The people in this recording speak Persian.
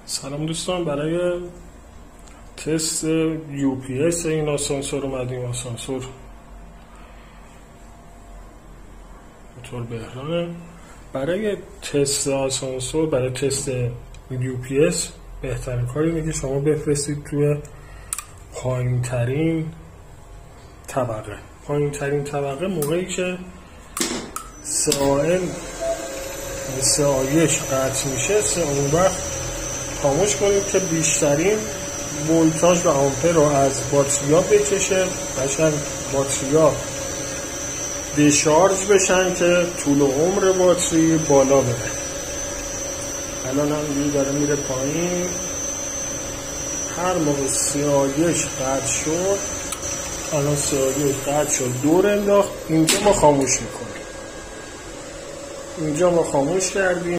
سلام دوستان، برای تست UPS این آسانسور اومدیم. آسانسور موتور بحرانه. برای تست آسانسور، برای تست UPS بهترین کاری اینه که شما بفرستید توی پایین ترین طبقه. پایین ترین طبقه موقعی که سایش قطع میشه، اون وقت خاموش کنید که بیشترین ولتاژ و آمپر رو از باتریا بکشه، قشنگ باتریا دیشارژ بشن که طول عمر باتری بالا بره. الان هم داره میره پایین. هر موقع سایش قطع شد، الان سایش قطع شد، دور انداخت، اینجا ما خاموش میکنیم. اینجا ما خاموش کردیم.